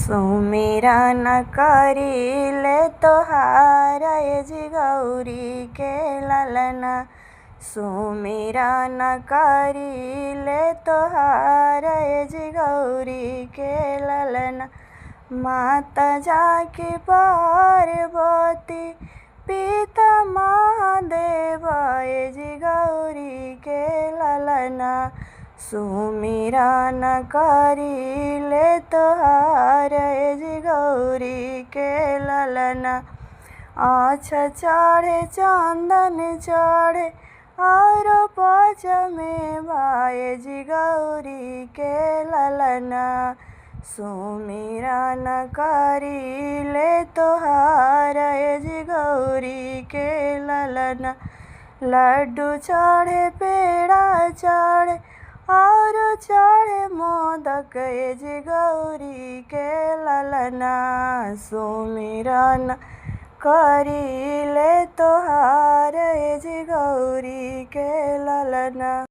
सुमिरन करिले तोहार जी गौरी के ललना। सुमिरन करिले तोहार जी गौरी के ललना। माता जाके पार्वती पिता महादेव जी गौरी के ललना। सुमिरन करिले तोहार जी गौरी के ललना। अच्छा चढ़े चंदन चढ़े और पच में भाई जी गौरी के ललना। सुमिरन करिले तोहार जी गौरी के ललना। लड्डू चढ़े पेड़ा चढ़े और चढ़े मोदक जी गौरी के ललना। सुमिरन करिले तोहार जी गौरी के ललना।